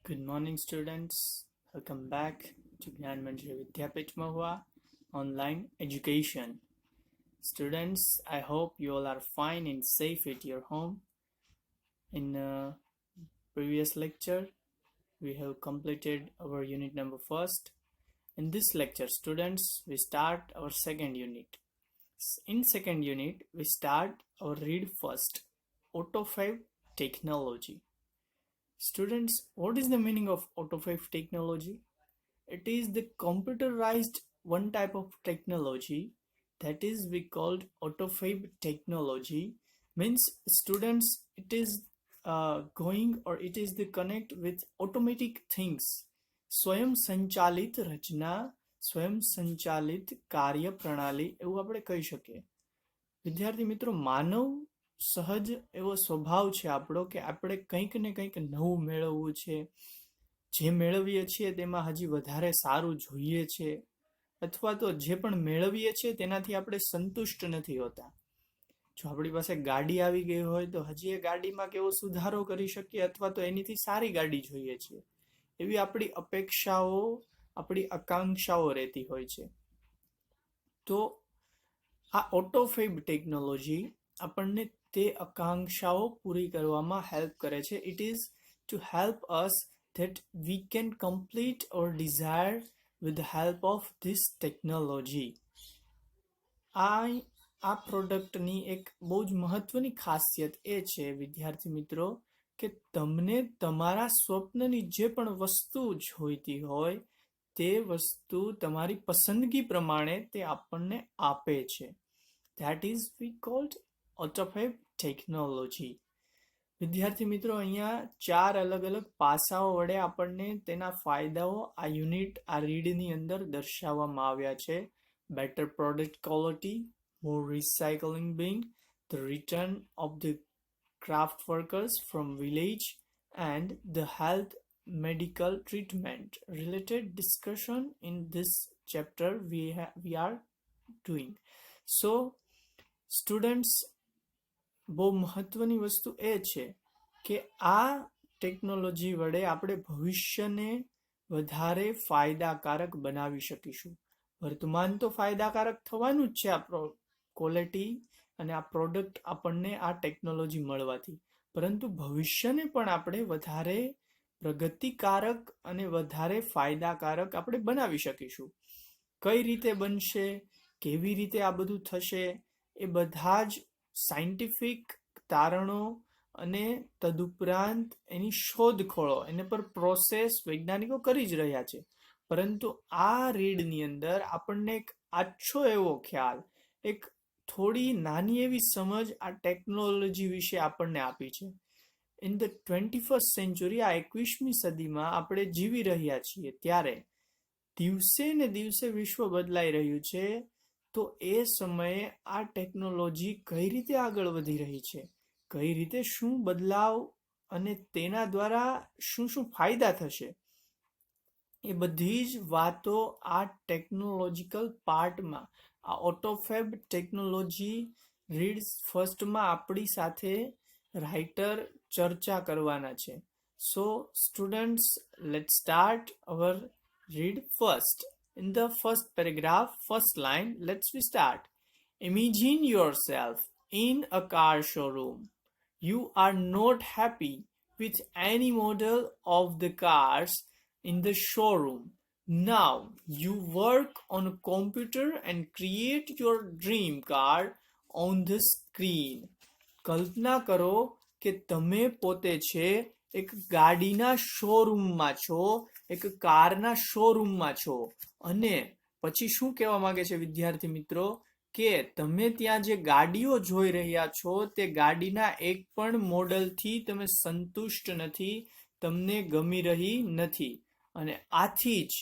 Good morning, students. Welcome back to Gyan Manjari Vidyapit Mahua online education. Students, I hope you all are fine and safe at your home. In previous lecture, we have completed our unit number first. In this lecture, students, we start our second unit. In second unit, we start our read first. Auto5 technology. Students, what is the meaning of Auto5 technology? It is the computerized one type of technology that is we called autofab technology. Means students, it is going or it is the connect with automatic things. સ્વયં સંચાલિત રચના, સ્વયં સંચાલિત કાર્ય પ્રણાલી એવું આપણે કહી શકીએ. વિદ્યાર્થી મિત્રો, માનવ સહજ એવો સ્વભાવ છે આપણો કે આપણે કંઈક ને કંઈક નવું મેળવવું છે. જે મેળવીએ છીએ તેમાં હજી વધારે સારું જોઈએ છે, અથવા તો જે પણ મેળવીએ છીએ તેનાથી આપણે સંતુષ્ટ નથી હોતા. જો આપણી પાસે ગાડી આવી ગઈ હોય તો હજી એ ગાડીમાં કેવો સુધારો કરી શકીએ, અથવા તો એનીથી સારી ગાડી જોઈએ છે. એવી આપણી અપેક્ષાઓ, આપણી આકાંક્ષાઓ રહેતી હોય છે. તો આ ઓટોફેબ ટેકનોલોજી આપણને તે આકાંક્ષાઓ પૂરી કરવામાં હેલ્પ કરે છે. It is to help us that we can complete our desire with the help of this technology. આ પ્રોડક્ટની એક બહુ જ મહત્વની ખાસિયત એ છે વિદ્યાર્થી મિત્રો કે તમને તમારા સ્વપ્નની જે પણ વસ્તુ જોઈતી હોય તે વસ્તુ તમારી પસંદગી પ્રમાણે તે આપણને આપે છે. That is we called AutoFab technology. વિદ્યાર્થી મિત્રો, અહીંયા ચાર અલગ અલગ પાસાઓ વડે આપણને તેના ફાયદાઓ આ યુનિટ, આ રીડની અંદર દર્શાવવામાં આવ્યા છે. Better product quality, more recycling being, the return of the craft workers from village and the health medical treatment related discussion in this chapter we are doing. So students, બહુ મહત્વની વસ્તુ એ છે કે આ ટેકનોલોજી વડે આપણે ભવિષ્યને વધારે ફાયદાકારક બનાવી શકીશું. વર્તમાન તો ફાયદાકારક થવાનું જ છે આ ક્વોલિટી અને આ પ્રોડક્ટ આપણને આ ટેકનોલોજી મળવાથી, પરંતુ ભવિષ્યને પણ આપણે વધારે પ્રગતિકારક અને વધારે ફાયદાકારક આપણે બનાવી શકીશું. કઈ રીતે બનશે, કેવી રીતે આ બધું થશે, એ બધા જ સાયન્ટિફિક તારણો અને તદુપરાંત એની શોધખોળો, એને પર પ્રોસેસ વૈજ્ઞાનિકો કરી જ રહ્યા છે. પરંતુ આ રીડની અંદર આપણને એક આછો એવો ખ્યાલ, એક થોડી નાની એવી સમજ આ ટેકનોલોજી વિશે આપણને આપી છે. ઇન ધ 21st સેન્ચુરી, આ 21મી સદીમાં આપણે જીવી રહ્યા છીએ, ત્યારે દિવસે ને દિવસે વિશ્વ બદલાઈ રહ્યું છે. તો એ સમયે આ ટેકનોલોજી કઈ રીતે આગળ વધી રહી છે, કઈ રીતે શું બદલાવ અને તેના દ્વારા શું શું ફાયદા થશે, એ બધી જ વાતો આ ટેકનોલોજીકલ પાર્ટમાં, આ ઓટોફેબ ટેકનોલોજી રીડ ફર્સ્ટમાં આપણી સાથે રાઇટર ચર્ચા કરવાના છે. So students, let's start our read first. In the first paragraph, first line, let's we start. Imagine yourself in a car showroom. You are not happy with any model of the cars in the showroom. Now you work on a computer and create your dream car on the screen. કલ્પના કરો કે તમે પોતે છે એક ગાડીના શોરૂમમાં છો, એક કારના શોરૂમમાં છો, અને પછી શું કહેવા માંગે છે વિદ્યાર્થી મિત્રો કે તમે ત્યાં જે ગાડીઓ જોઈ રહ્યા છો તે ગાડીના એક પણ મોડલથી તમે સંતુષ્ટ નથી, તમને ગમી રહી નથી. અને આથી જ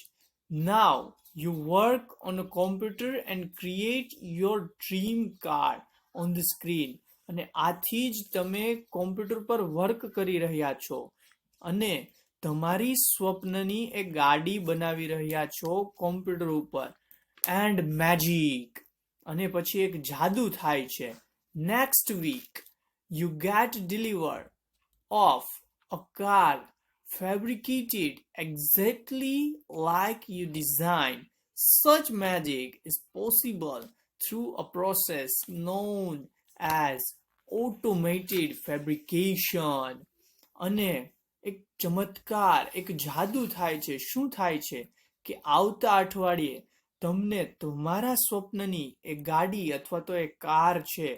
now you work on a computer and create your dream car on the screen. અને આથી જ તમે કોમ્પ્યુટર પર વર્ક કરી રહ્યા છો અને તમારી સ્વપ્નની એક ગાડી બનાવી રહ્યા છો કોમ્પ્યુટર ઉપર. એન્ડ મેજિક, અને પછી એક જાદુ થાય છે. Next week you get deliver of a car fabricated exactly like you design. Such magic is possible through a process known as automated fabrication. અને એક ચમત્કાર, એક જાદુ થાય છે. શું થાય છે કે આવતા અઠવાડિયે તમને તમારા સ્વપ્નની એક ગાડી અથવા તો એક કાર છે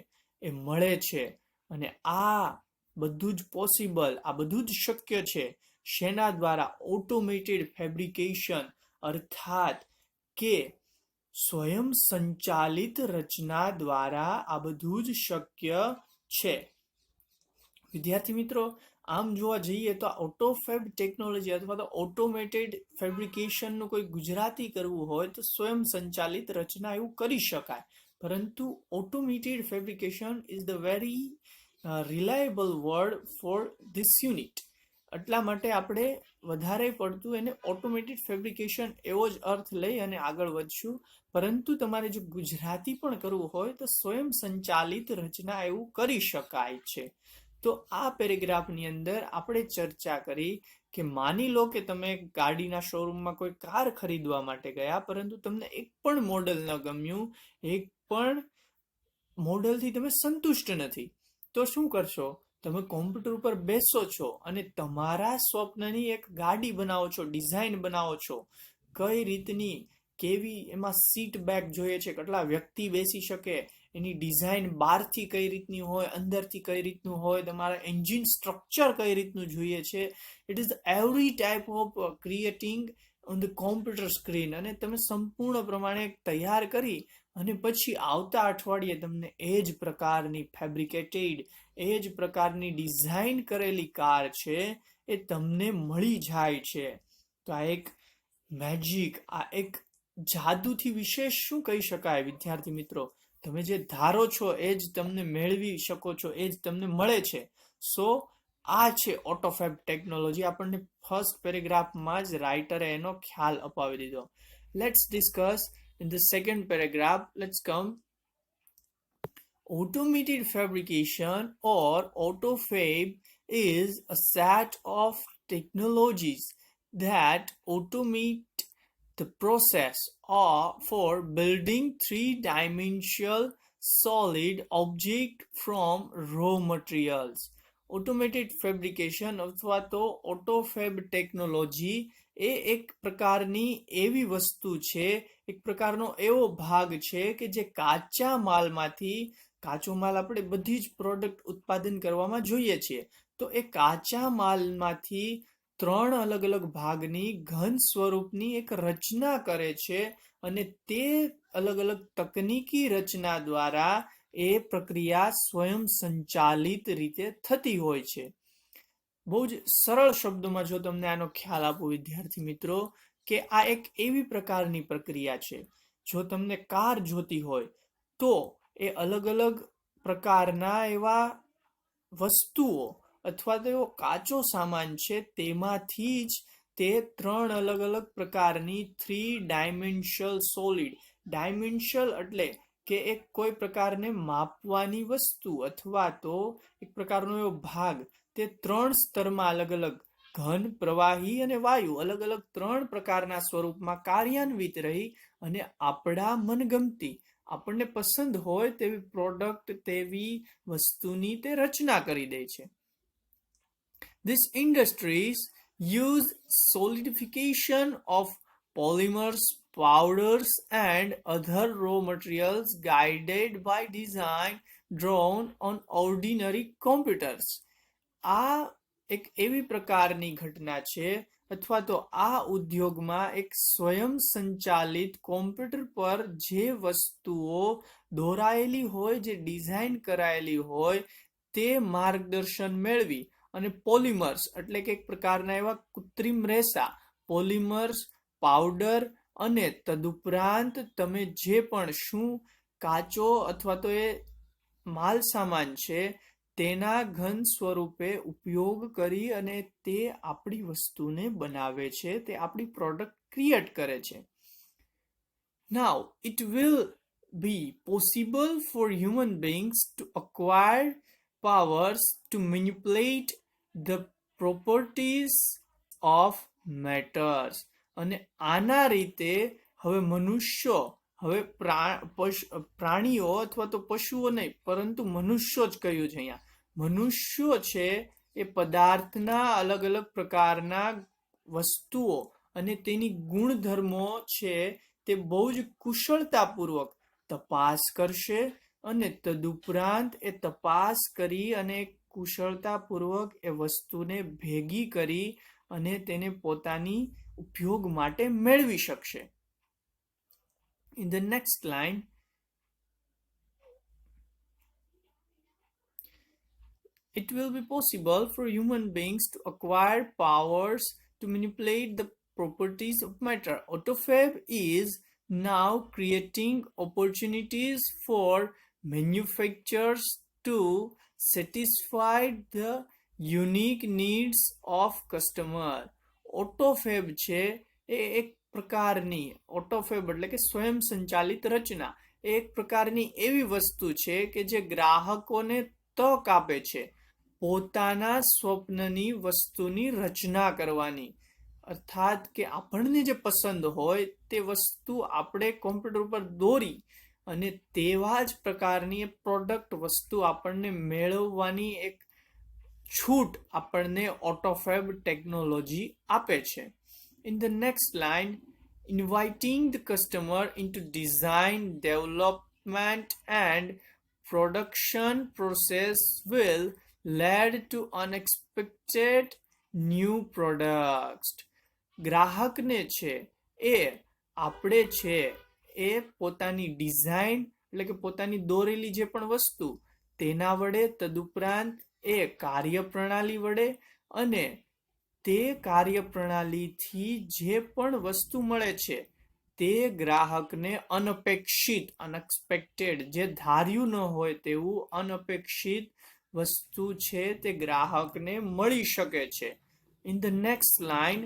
એ મળે છે. અને આ બધું જ પોસિબલ, આ બધું જ શક્ય છે શેના દ્વારા? ઓટોમેટેડ ફેબ્રિકેશન, અર્થાત કે સ્વયં સંચાલિત રચના દ્વારા આ બધું જ શક્ય છે. વિદ્યાર્થી મિત્રો, આમ જોવા જઈએ તો ઓટોફેબ ટેકનોલોજી અથવા તો ઓટોમેટેડ ફેબ્રિકેશનનું કોઈ ગુજરાતી કરવું હોય તો સ્વયં સંચાલિત રચના એવું કરી શકાય. પરંતુ automated fabrication is the very reliable word for this unit. એટલા માટે આપણે વધારે પડતું એને ઓટોમેટેડ ફેબ્રિકેશન એવો જ અર્થ લઈ અને આગળ વધશું. પરંતુ તમારે જો ગુજરાતી પણ કરવું હોય તો સ્વયં સંચાલિત રચના એવું કરી શકાય છે. તો આ પેરેગ્રાફની અંદર આપણે ચર્ચા કરી કે માની લો કે તમે ગાડીના શોરૂમમાં કોઈ કાર ખરીદવા માટે ગયા, પરંતુ તમને એક પણ મોડલ ન ગમ્યું, એક પણ મોડલથી તમે સંતુષ્ટ નથી. તો શું કરશો? તમે કોમ્પ્યુટર ઉપર બેસો છો અને તમારા સ્વપ્નની એક ગાડી બનાવો છો, ડિઝાઇન બનાવો છો. કઈ રીતની, કેવી એમાં સીટ બેક જોઈએ છે, કેટલા વ્યક્તિ બેસી શકે, એની ડિઝાઇન બહારથી કઈ રીતની હોય, અંદરથી કઈ રીતનું હોય, તમારા એન્જિન સ્ટ્રક્ચર કઈ રીતનું જોઈએ છે. It is every type of creating on the computer screen. અને તમે સંપૂર્ણ પ્રમાણે તૈયાર કરી અને પછી આવતા અઠવાડિયે તમને એ જ પ્રકારની ફેબ્રિકેટેડ, એ જ પ્રકારની ડિઝાઇન કરેલી કાર છે એ તમને મળી જાય છે. તો આ એક મેજિક, આ એક જાદુથી વિશેષ શું કહી શકાય વિદ્યાર્થી મિત્રો? તમે જે ધારો છો એ જ તમને મેળવી શકો છો, એ જ તમને મળે છે. સો આ છે ઓટોફેબ ટેકનોલોજી. આપણને ફર્સ્ટ પેરેગ્રાફમાં જ રાઇટરે એનો ખ્યાલ અપાવી દીધો. Let's discuss in the second paragraph. Let's come. Automated fabrication or autofab is a set of technologies that automate the process for building three-dimensional solid object from raw materials. Automated fabrication અથવા તો autofab technology એ એક પ્રકારની એવી વસ્તુ છે, એક પ્રકારનો એવો ભાગ છે કે જે કાચા માલમાંથી, કાચો માલ આપણે બધી જ પ્રોડક્ટ ઉત્પાદન કરવામાં જોઈએ છીએ. તો એ કાચા માલમાંથી ત્રણ અલગ અલગ ભાગની ઘન સ્વરૂપની એક રચના કરે છે અને તે અલગ અલગ તકનીકી રચના દ્વારા એ પ્રક્રિયા સ્વયં સંચાલિત રીતે થતી હોય છે. બહુ જ સરળ શબ્દોમાં જો તમને આનો ખ્યાલ આપું વિદ્યાર્થી મિત્રો, કે આ એક એવી પ્રકારની પ્રક્રિયા છે. જો તમને કાર જોતી હોય તો એ અલગ અલગ પ્રકારના એવા વસ્તુઓ અથવા તો એવો કાચો સામાન છે, તેમાંથી જ તે ત્રણ અલગ અલગ પ્રકારની થ્રી ડાયમેન્શનલ સોલિડ. ડાયમેન્શનલ એટલે કે એક કોઈ પ્રકારને માપવાની વસ્તુ અથવા તો એક પ્રકારનો એવો ભાગ, તે ત્રણ સ્તરમાં અલગ અલગ ઘન, પ્રવાહી અને વાયુ અલગ અલગ ત્રણ પ્રકારના સ્વરૂપમાં કાર્યાન્વિત રહી અને આપણા મનગમતી, આપણને પસંદ હોય તેવી પ્રોડક્ટ, તેવી વસ્તુની તે રચના કરી દે છે. These industries use solidification of polymers, powders and other raw materials guided by design drawn on ordinary computers. આ એક એવી પ્રકારની ઘટના છે અથવા તો આ ઉદ્યોગમાં એક સ્વયં સંચાલિત કોમ્પ્યુટર પર જે વસ્તુઓ દોરાયેલી હોય, જે ડિઝાઇન કરાયેલી હોય, તે માર્ગદર્શન મેળવી અને પોલિમર્સ એટલે કે એક પ્રકારના એવા કૃત્રિમ રેસા, પોલિમર્સ, પાવડર અને તદુપરાંત તમે જે પણ શું કાચો અથવા તો એ માલ સામાન છે તેના ઘન સ્વરૂપે ઉપયોગ કરી અને તે આપણી વસ્તુને બનાવે છે, તે આપણી પ્રોડક્ટ ક્રિએટ કરે છે. Now, it will be possible for human beings to acquire powers to manipulate the properties of matters. અને આના રીતે હવે મનુષ્યો, હવે પ્રાણીઓ અથવા તો પશુઓ નહીં, પરંતુ મનુષ્યો જ કહ્યું છે અહીંયા. મનુષ્યો છે એ પદાર્થના અલગ અલગ પ્રકારના વસ્તુઓ અને તેની ગુણધર્મો છે તે બહુ જ કુશળતાપૂર્વક તપાસ કરશે, અને તદુપરાંત એ તપાસ કરી અને કુશળતાપૂર્વક એ વસ્તુને ભેગી કરી અને તેને પોતાની ઉપયોગ માટે મેળવી શકશે. In the next line, it will be possible for human beings to acquire powers to manipulate the properties of matter. AutoFab is now creating opportunities for manufacturers to satisfy the unique needs of customer. AutoFab છે એ એક પ્રકારની, AutoFab એટલે કે સ્વયં સંચાલિત રચના, એ એક પ્રકારની એવી વસ્તુ છે કે જે ગ્રાહકોને તક આપે છે પોતાના સ્વપ્નની વસ્તુની રચના કરવાની. અર્થાત કે આપણને જે પસંદ હોય તે વસ્તુ આપણે કોમ્પ્યુટર પર દોરી અને તેવા જ પ્રકારની પ્રોડક્ટ વસ્તુ આપણને મેળવવાની એક છૂટ આપણને AutoFab ટેકનોલોજી આપે છે. In the next line, inviting the customer into design, development and production process will lead to unexpected new products. ગ્રાહકને છે એ આપણે છે એ પોતાની ડિઝાઇન એટલે કે પોતાની દોરેલી જે પણ વસ્તુ તેના વડે, તદુપરાંત એ કાર્યપ્રણાલી વડે અને તે કાર્યપ્રણાલીથી જે પણ વસ્તુ મળે છે તે ગ્રાહકને અનપેક્ષિત, અનએક્સપેક્ટેડ, જે ધાર્યું ન હોય તેવું અનપેક્ષિત વસ્તુ છે તે ગ્રાહકને મળી શકે છે. In the next line,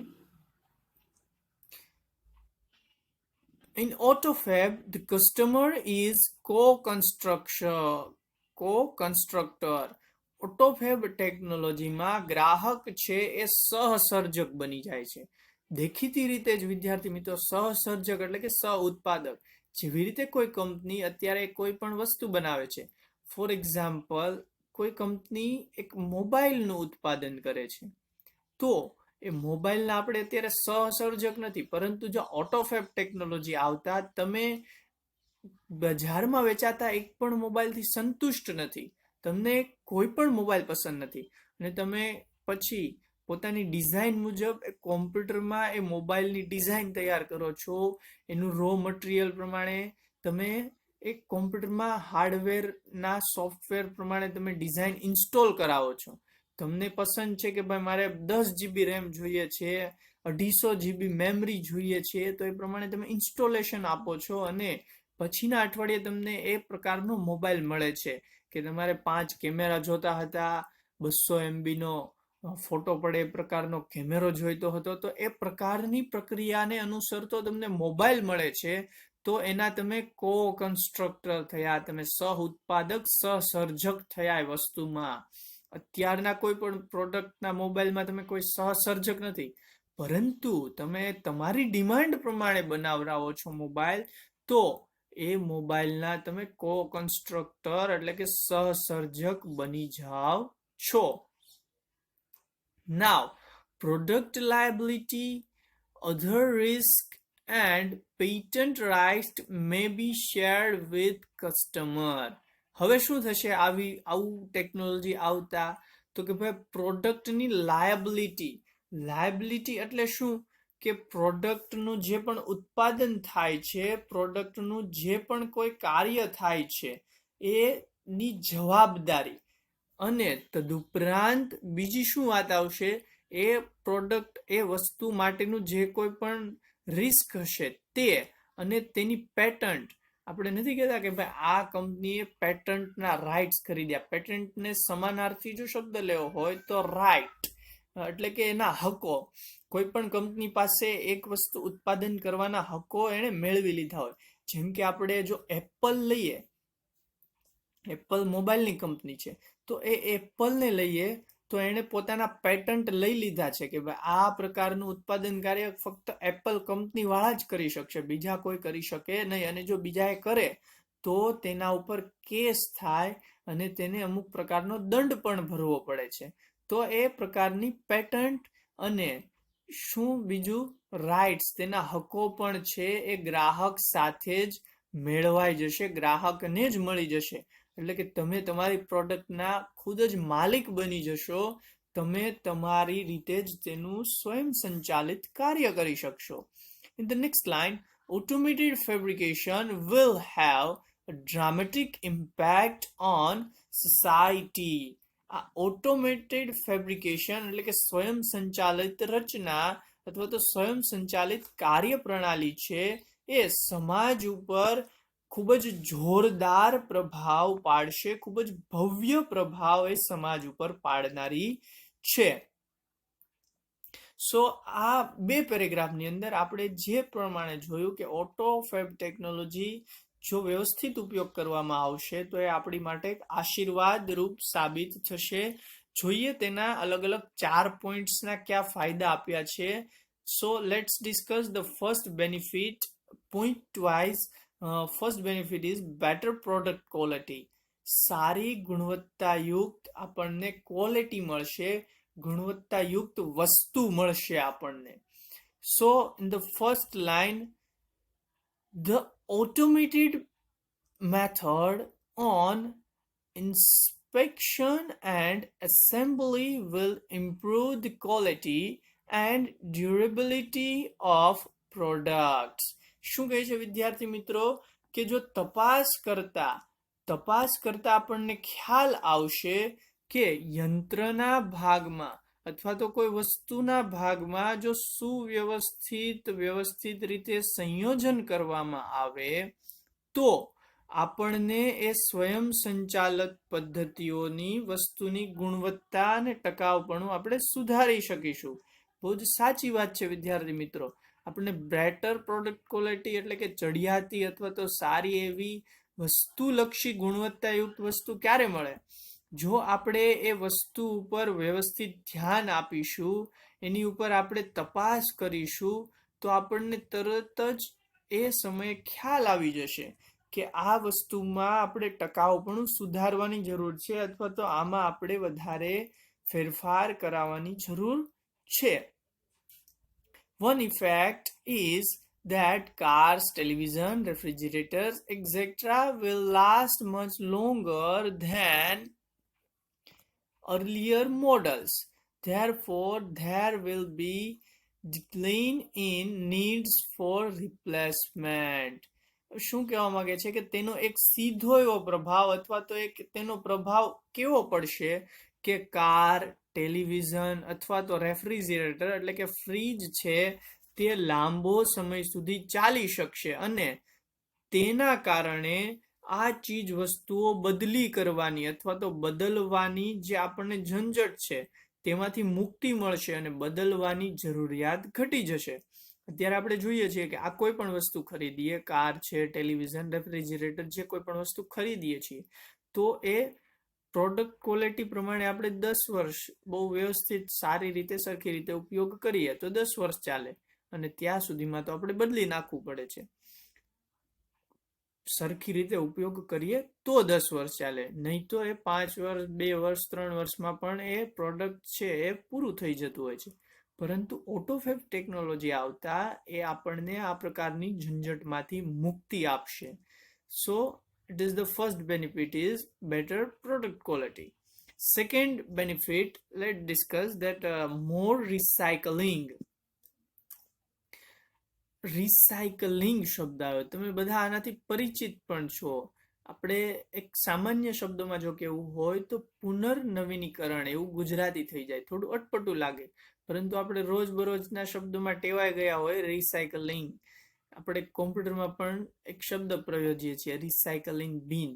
in AutoFab, the customer is co-constructor. AutoFab ટેકનોલોજીમાં ગ્રાહક છે એ સહસર્જક બની જાય છે. દેખીતી રીતે જ વિદ્યાર્થી મિત્રો, સહસર્જક એટલે કે સહ ઉત્પાદક. જેવી રીતે કોઈ કંપની અત્યારે કોઈ પણ વસ્તુ બનાવે છે, ફોર એક્ઝામ્પલ કોઈ કંપની એક મોબાઈલનું ઉત્પાદન કરે છે, તો એ મોબાઈલના આપણે અત્યારે સહસર્જક નથી, પરંતુ જો AutoFab ટેકનોલોજી આવતા તમે બજારમાં વેચાતા એક પણ મોબાઈલથી સંતુષ્ટ નથી, તમને કોઈ પણ મોબાઈલ પસંદ નથી, અને તમે પછી પોતાની ડિઝાઇન મુજબ એ કોમ્પ્યુટરમાં એ મોબાઈલની ડિઝાઇન તૈયાર કરો છો, એનું રો મટીરિયલ પ્રમાણે તમે એક કોમ્પ્યુટરમાં હાર્ડવેરના સોફ્ટવેર પ્રમાણે તમે ડિઝાઇન ઇન્સ્ટોલ કરાવો છો. તમને પસંદ છે કે ભાઈ મારે 10 GB રેમ જોઈએ છે, 250 GB મેમરી જોઈએ છે, તો એ પ્રમાણે તમે ઇન્સ્ટોલેશન આપો છો અને પછીના અઠવાડિયે તમને એ પ્રકારનો મોબાઈલ મળે છે કે તમારે 5 કેમેરા જોતા હતા, 200 MB નો ફોટો પડે એ પ્રકારનો કેમેરો જોઈતો હતો, તો એ પ્રકારની પ્રક્રિયાને અનુસરતો તમને મોબાઈલ મળે છે. તો એના તમે કો-કન્સ્ટ્રક્ટર થયા, તમે સહ ઉત્પાદક, સહસર્જક થયા એ વસ્તુમાં. અત્યારના કોઈ પણ પ્રોડક્ટના મોબાઈલમાં તમે કોઈ સહસર્જક નથી, પરંતુ તમે તમારી ડિમાન્ડ પ્રમાણે બનાવરાવો છો મોબાઈલ, તો એ મોબાઈલના તમે કો-કન્સ્ટ્રક્ટર એટલે કે સહસર્જક બની જાઓ છો. Now, product liability, other risk and patent rights may be shared with customer. હવે શું થશે આવું ટેકનોલોજી આવતા? તો કે ભાઈ પ્રોડક્ટની લાયબિલિટી એટલે શું કે પ્રોડક્ટનું જે પણ ઉત્પાદન થાય છે, પ્રોડક્ટનું જે પણ કોઈ કાર્ય થાય છે એની જવાબદારી, અને તદુપરાંત બીજી શું વાત આવશે, એ પ્રોડક્ટ, એ વસ્તુ માટેનું જે કોઈ પણ રિસ્ક હશે તે, અને તેની પેટન્ટ. આપણે નથી કહેતા કે ભાઈ આ કંપનીએ પેટન્ટના રાઇટ્સ ખરીદ્યા. પેટન્ટને સમાનાર્થી જો શબ્દ લેવો હોય તો રાઇટ એટલે કે એના હકો. કોઈ પણ કંપની પાસે એક વસ્તુ ઉત્પાદન કરવાના હકો એણે મેળવી લીધા હોય. જેમ કે આપણે જો એપલ લઈએ, એપલ મોબાઈલની કંપની છે, તો એ એપલને લઈએ તો એણે પોતાના પેટન્ટ લઈ લીધા છે કે ભાઈ આ પ્રકારનું ઉત્પાદન કાર્ય ફક્ત એપલ કંપની વાળા જ કરી શકશે, બીજા કોઈ કરી શકે નહીં. અને જો બીજા એ કરે તો તેના ઉપર કેસ થાય અને તેને અમુક પ્રકારનો દંડ પણ ભરવો પડે છે. તો એ પ્રકારની પેટન્ટ અને શું બીજું રાઇટ્સ, તેના હકો પણ છે એ ગ્રાહક સાથે જ મેળવાઈ જશે, ગ્રાહકને જ મળી જશે. એટલે કે તમે તમારી પ્રોડક્ટના ખુદ જ માલિક બની જશો, તમે તમારી રીતે જ તેનું સ્વયં સંચાલિત કાર્ય કરી શકશો. In the next line, automated fabrication will have a dramatic impact on society. આ ઓટોમેટેડ ફેબ્રિકેશન એટલે કે સ્વયં સંચાલિત રચના અથવા તો સ્વયં સંચાલિત કાર્યપ્રણાલી છે એ સમાજ ઉપર ખૂબ જ જોરદાર પ્રભાવ પાડશે, ખૂબ જ ભવ્ય પ્રભાવ એ સમાજ ઉપર પાડનારી છે. સો આ બે પેરેગ્રાફની અંદર આપણે જે પ્રમાણે જોયું કે ઓટો ફેબ ટેકનોલોજી જો વ્યવસ્થિત ઉપયોગ કરવામાં આવશે તો એ આપણી માટે એક આશીર્વાદ રૂપ સાબિત થશે. જોઈએ તેના અલગ અલગ 4 પોઈન્ટ્સના કયા ફાયદા આપ્યા છે. So let's discuss the first benefit point wise. First benefit is better product quality. સારી ગુણવત્તાયુક્ત આપણને ક્વોલિટી મળશે, ગુણવત્તાયુક્ત વસ્તુ મળશે આપણને. So in the first line, the automated method on inspection and assembly will improve the quality and durability of products. શું કહે છે વિદ્યાર્થી મિત્રો કે જો તપાસ કરતા આપણને ખ્યાલ આવશે કે યંત્રના ભાગમાં અથવા તો કોઈ વસ્તુના ભાગમાં જો વ્યવસ્થિત રીતે સંયોજન કરવામાં આવે તો આપણને એ સ્વયં સંચાલિત પદ્ધતિઓની વસ્તુની ગુણવત્તા અને ટકાઉપણું આપણે સુધારી શકીશું. બહુ જ સાચી વાત છે વિદ્યાર્થી મિત્રો. આપણને બેટર પ્રોડક્ટ ક્વોલિટી એટલે કે ચડિયાતી અથવા તો સારી એવી વસ્તુલક્ષી ગુણવત્તાયુક્ત વસ્તુ ક્યારે મળે? જો આપણે એ વસ્તુ ઉપર વ્યવસ્થિત ધ્યાન આપીશું, એની ઉપર આપણે તપાસ કરીશું, તો આપણને તરત જ એ સમયે ખ્યાલ આવી જશે કે આ વસ્તુમાં આપણે ટકાઉપણું સુધારવાની જરૂર છે અથવા તો આમાં આપણે વધારે ફેરફાર કરાવવાની જરૂર છે. One effect is that cars, television, refrigerators, etc. will last much longer than earlier models. Therefore, there will be decline in needs for replacement. શું કહેવા માંગે છે કે તેનો એક સીધો એવો પ્રભાવ અથવા તો એક તેનો પ્રભાવ કેવો પડશે કે કાર, ટેલિવિઝન અથવા તો રેફ્રિજરેટર એટલે કે ફ્રીજ છે તે લાંબો સમય સુધી ચાલી શકશે અને તેના કારણે આ ચીજ વસ્તુઓ બદલી કરવાની અથવા તો બદલવાની જે આપણને ઝંઝટ છે તેમાંથી મુક્તિ મળશે અને બદલવાની જરૂરિયાત ઘટી જશે. અત્યારે આપણે જોઈએ છીએ કે આ કોઈ પણ વસ્તુ ખરીદીએ, કાર છે, ટેલિવિઝન, રેફ્રિજરેટર, જે કોઈ પણ વસ્તુ ખરીદીએ છીએ તો એ પ્રોડક્ટ ક્વોલિટી પ્રમાણે આપણે 10 વર્ષ બહુ વ્યવસ્થિત સારી રીતે સરખી રીતે ઉપયોગ કરીએ તો 10 વર્ષ ચાલે અને ત્યાં સુધીમાં તો આપણે બદલી નાખવું પડે છે. સરખી રીતે ઉપયોગ કરીએ તો 10 વર્ષ ચાલે, નહીં તો એ 5 વર્ષ, 2 વર્ષ, 3 વર્ષમાં પણ એ પ્રોડક્ટ છે એ પૂરું થઈ જતું હોય છે. પરંતુ ઓટોફેબ ટેકનોલોજી આવતા એ આપણને આ પ્રકારની ઝંઝટમાંથી મુક્તિ આપશે. સો it is the first benefit is better product quality. Second benefit, let's discuss that more recycling. Recycling શબ્દ આવ્યો, તમે બધા આનાથી પરિચિત પણ છો. આપણે એક સામાન્ય શબ્દમાં જો કેવું હોય તો પુનર્નવીનીકરણ એવું ગુજરાતી થઈ જાય, થોડું અટપટું લાગે, પરંતુ આપણે રોજબરોજના શબ્દોમાં ટેવાઈ ગયા હોય રિસાયકલિંગ. આપણે કોમ્પ્યુટરમાં પણ એક શબ્દ પ્રયોજીએ છીએ રિસાયકલિંગ બિન,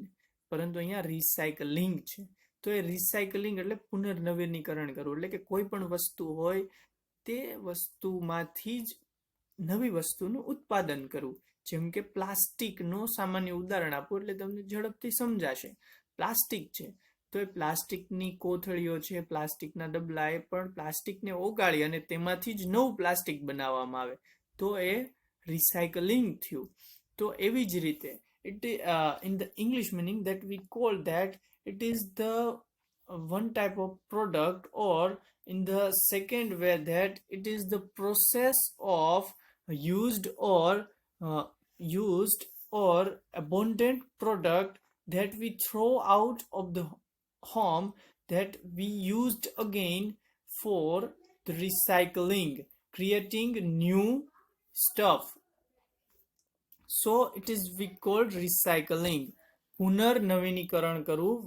પરંતુ અહીંયા રિસાયકલિંગ છે. તો એ રિસાયકલિંગ એટલે પુનર્નવીનીકરણ કરવું, એટલે કે કોઈ પણ વસ્તુ હોય તે વસ્તુમાંથી જ નવી વસ્તુનું ઉત્પાદન કરવું. જેમ કે પ્લાસ્ટિકનું સામાન્ય ઉદાહરણ આપું એટલે તમને ઝડપથી સમજાશે. પ્લાસ્ટિક છે તો એ પ્લાસ્ટિકની કોથળીઓ છે, પ્લાસ્ટિકના ડબલા, એ પણ પ્લાસ્ટિકને ઓગાળી અને તેમાંથી જ નવું પ્લાસ્ટિક બનાવવામાં આવે તો એ રિસાયકલિંગ થયું. તો એવી જ રીતે in the English meaning that we call that it is the one type of product, or in the second way that it is the process of used or abundant product that we throw out of the home that we used again for the recycling, creating new stuff. So it is we call recycling. પુનર્નવીનીકરણ કરવું,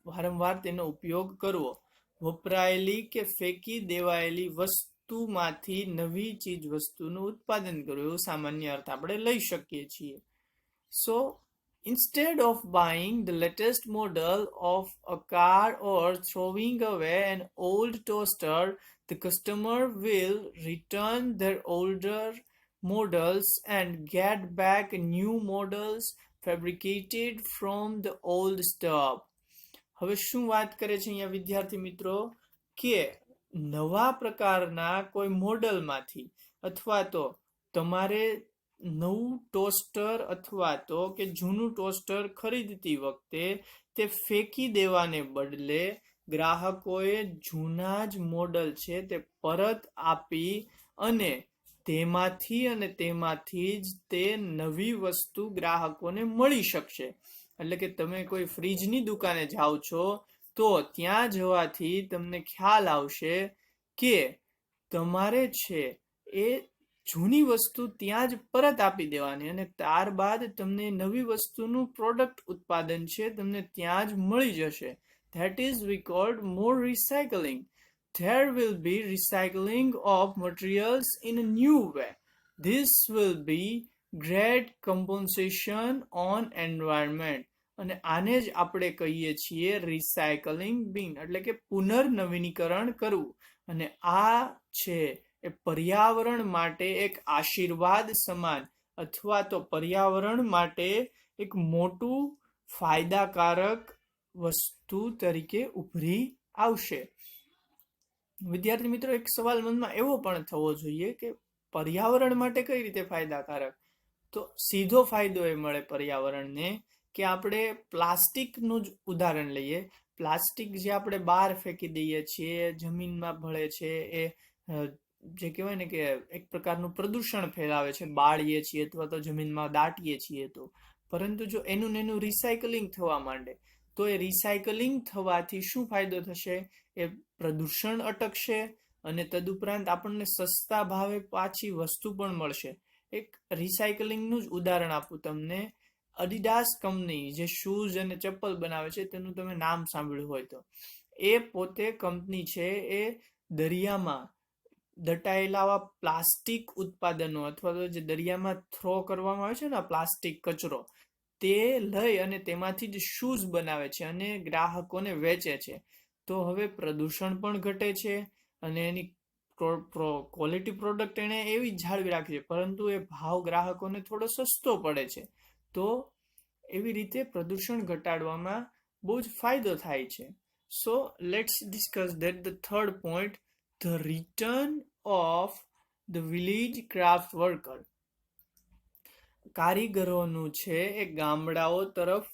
વારંવાર તેનો ઉપયોગ કરવો, વપરાયેલી કે ફેંકી દેવાયેલી વસ્તુમાંથી નવી ચીજ વસ્તુનું ઉત્પાદન કરવું, એવું સામાન્ય અર્થ આપણે લઈ શકીએ છીએ. So instead of buying the latest model of a car or throwing away an old toaster, the customer will return their older models and get back new models fabricated from the old stuff. હવે શું વાત કરે છે અહીંયા વિદ્યાર્થી મિત્રો કે નવા પ્રકારના કોઈ મોડલમાંથી અથવા તો તમારે નવું ટોસ્ટર અથવા તો કે જૂનું ટોસ્ટર ખરીદતી વખતે તે ફેંકી દેવાને બદલે ગ્રાહકોએ જૂના જ મોડલ છે તે પરત આપી અને તેમાંથી જ તે નવી વસ્તુ ગ્રાહકોને મળી શકશે. એટલે કે તમે કોઈ ફ્રીજની દુકાને જાઓ છો તો ત્યાં જવાથી તમને ખ્યાલ આવશે કે તમારે છે એ જૂની વસ્તુ ત્યાં જ પરત આપી દેવાની અને ત્યારબાદ તમને નવી વસ્તુનું પ્રોડક્ટ ઉત્પાદન છે તમને ત્યાં જ મળી જશે. That is we called more recycling. There will be recycling of materials in a new way. This will be great compensation on environment. અને આને જ આપણે કહીએ છીએ રિસાયકલિંગ બિંગ, એટલે કે પુનર્નવીનીકરણ કરવું. અને આ છે એ પર્યાવરણ માટે એક આશીર્વાદ સમાન અથવા તો પર્યાવરણ માટે એક મોટું ફાયદાકારક વસ્તુ તરીકે ઉભરી આવશે. વિદ્યાર્થી મિત્રો, એક સવાલ મનમાં એવો પણ થવો જોઈએ કે પર્યાવરણ માટે કઈ રીતે ફાયદાકારક? તો સીધો ફાયદો એ મળે પર્યાવરણને કે આપણે પ્લાસ્ટિકનું જ ઉદાહરણ લઈએ. પ્લાસ્ટિક જે આપણે બહાર ફેંકી દઈએ છીએ, જમીનમાં ભળે છે, એ જે કહેવાય ને કે એક પ્રકારનું પ્રદૂષણ ફેલાવે છે, બાળીએ છીએ અથવા તો જમીનમાં દાટીએ છીએ તો. પરંતુ જો એનું રિસાયકલિંગ થવા માંડે તો એ રિસાયકલિંગ થવાથી શું ફાયદો થશે? એ પ્રદૂષણ અટકશે અને તદુપરાંત આપણને સસ્તા ભાવે પાછી વસ્તુ પણ મળશે. એક રિસાયકલિંગનું જ ઉદાહરણ આપું તમને. અડિડાસ કંપની જે શૂઝ અને ચપ્પલ બનાવે છે તેનું તમે નામ સાંભળ્યું હોય તો, એ પોતે કંપની છે એ દરિયામાં દટાયેલા પ્લાસ્ટિક ઉત્પાદનો અથવા તો જે દરિયામાં થ્રો કરવામાં આવે છે ને પ્લાસ્ટિક કચરો, તે લઈ અને તેમાંથી જ શૂઝ બનાવે છે અને ગ્રાહકોને વેચે છે. તો હવે પ્રદૂષણ પણ ઘટે છે અને એની ક્વોલિટી પ્રોડક્ટ એને એવી જ જાળવી રાખી છે, પરંતુ એ ભાવ ગ્રાહકોને થોડો સસ્તો પડે છે. તો એવી રીતે પ્રદૂષણ ઘટાડવામાં બહુ જ ફાયદો થાય છે. So let's discuss that the third point, the return of the village craft worker. કારીગરોનું છે એ ગામડાઓ તરફ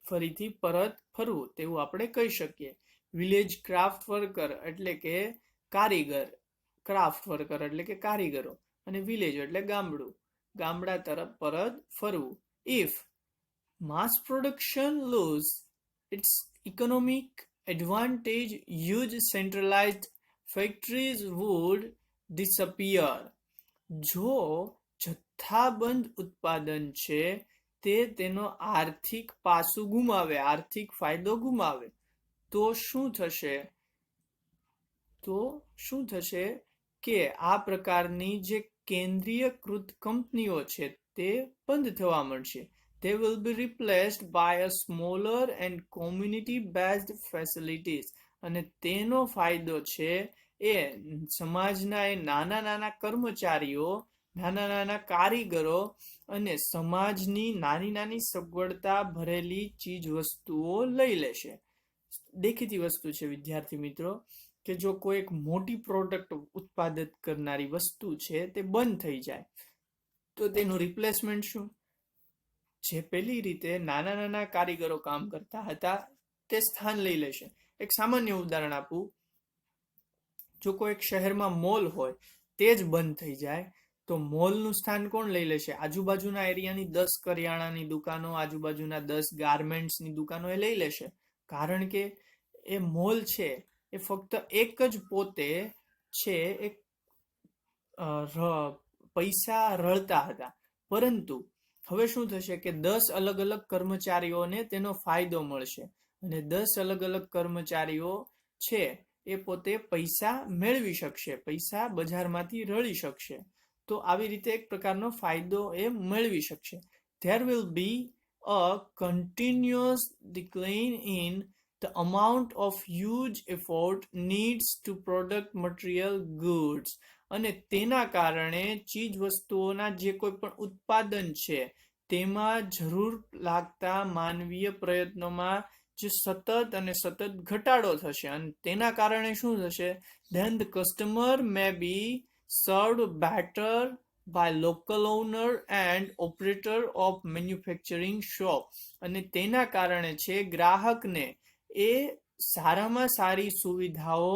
ફરીથી પરત ફરવું તેવું આપણે કહી શકીએ. વિલેજ ક્રાફ્ટ વર્કર એટલે કે કારીગર, ક્રાફ્ટ વર્કર એટલે કે કારીગરો, અને વિલેજ એટલે ગામડું, ગામડા તરફ પરત ફરવું. If mass production lose its economic advantage, huge centralized factories would disappear. જો જથ્થાબંધ ઉત્પાદન છે તે તેનો આર્થિક પાસું ગુમાવે, આર્થિક ફાયદો ગુમાવે, તો શું થશે કે આ પ્રકારની જે કેન્દ્રીયકૃત કંપનીઓ છે તે બંધ થવા મળશે. They will be replaced by a smaller and community-based facilities. અને તેનો ફાયદો છે એ સમાજના એ નાના કર્મચારીઓ નાના નાના કારીગરો અને સમાજની નાની નાની સગવડતા ભરેલી ચીજ વસ્તુઓ લઈ લેશે. દેખીતી વસ્તુ છે વિદ્યાર્થી મિત્રો કે જો કોઈ એક મોટી પ્રોડક્ટ ઉત્પાદિત કરનારી વસ્તુ છે તે બંધ થઈ જાય તો તેનું રિપ્લેસમેન્ટ શું? જે પેલી રીતે નાના નાના કારીગરો કામ કરતા હતા તે સ્થાન લઈ લેશે. એક સામાન્ય ઉદાહરણ આપું, જો કોઈ એક શહેરમાં મોલ હોય તે જ બંધ થઈ જાય તો મોલનું સ્થાન કોણ લઈ લેશે? આજુબાજુના એરિયાની 10 કરિયાણાની દુકાનો, આજુબાજુના 10 ગાર્મેન્ટ્સની દુકાનો એ લઈ લેશે. કારણ કે એ મોલ છે એ ફક્ત એક જ પોતે છે એક પૈસા રળતા હતા. પરંતુ હવે શું થશે કે 10 અલગ અલગ કર્મચારીઓને તેનો ફાયદો મળશે અને 10 અલગ અલગ કર્મચારીઓ છે એ પોતે પૈસા મેળવી શકશે, પૈસા બજારમાંથી રળી શકશે. તો આવી રીતે એક પ્રકારનો ફાયદો એ મેળવી શકશે. There will be a continuous decline in the amount of huge effort needs to product material goods. અને તેના કારણે ચીજ વસ્તુઓના જે કોઈ પણ ઉત્પાદન છે તેમાં જરૂર લાગતા માનવીય પ્રયત્નોમાં જે સતત અને સતત ઘટાડો થશે અને તેના કારણે શું થશે? Then the customer may be served better by local owner and operator of manufacturing shop. અને તેના કારણે છે ગ્રાહકને એ સારામાં સારી સુવિધાઓ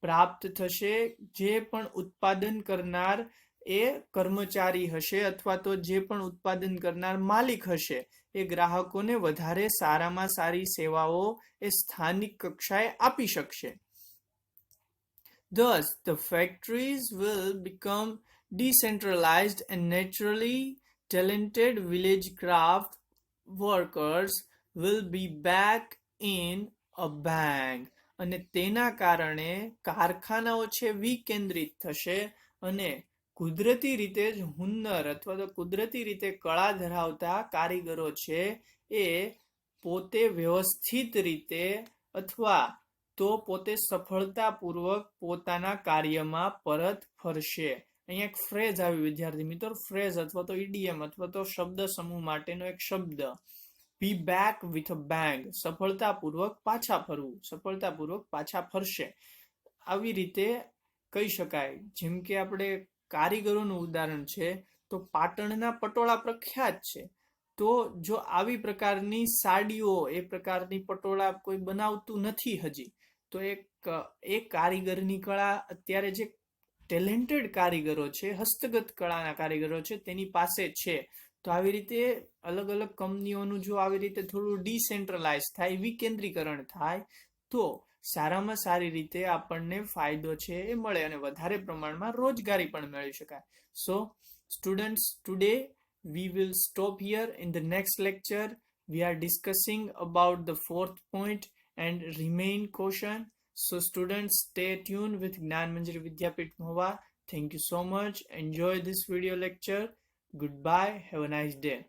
પ્રાપ્ત થશે. જે પણ ઉત્પાદન કરનાર એ કર્મચારી હશે અથવા તો જે પણ ઉત્પાદન કરનાર માલિક હશે એ ગ્રાહકોને વધારે સારામાં સારી સેવાઓ એ સ્થાનિક કક્ષાએ આપી શકશે. Thus, the factories will become decentralized and naturally talented village craft workers will be back in a bank. અને તેના કારણે કારખાનાઓ છે વિકેન્દ્રિત થશે અને કુદરતી રીતે જ હુન્નર અથવા તો કુદરતી રીતે કળા ધરાવતા કારીગરો છે એ પોતે વ્યવસ્થિત રીતે અથવા તો પોતે સફળતાપૂર્વક પોતાના કાર્યમાં પરત ફરશે. અહીંયા એક ફ્રેઝ આવી વિદ્યાર્થી મિત્રો, ફ્રેઝ અથવા તો ઈડીએમ અથવા તો શબ્દ સમૂહ માટેનો એક શબ્દ, be back with a bang, સફળતાપૂર્વક પાછા ફરવું, સફળતાપૂર્વક પાછા ફરશે. આવી રીતે કહી શકાય. જેમ કે આપણે કારીગરોનું ઉદાહરણ છે તો પાટણના પટોળા પ્રખ્યાત છે. તો જો આવી પ્રકારની સાડીઓ, એ પ્રકારની પટોળા કોઈ બનાવતું નથી હજી, તો એક કારીગરની કળા અત્યારે જે ટેલેન્ટેડ કારીગરો છે, હસ્તગત કળાના કારીગરો છે તેની પાસે છે. તો આવી રીતે અલગ અલગ કંપનીઓનું જો આવી રીતે થોડું ડિસેન્ટ્રલાઇઝ થાય, વિકેન્દ્રીકરણ થાય તો સારામાં સારી રીતે આપણને ફાયદો છે એ મળે અને વધારે પ્રમાણમાં રોજગારી પણ મેળવી શકાય. So students, today we will stop here. In the next lecture we are discussing about the fourth point and remain caution. So students, stay tuned with Gnan Manjari Vidyapit Mahua. Thank you so much. Enjoy this video lecture. Goodbye. Have a nice day.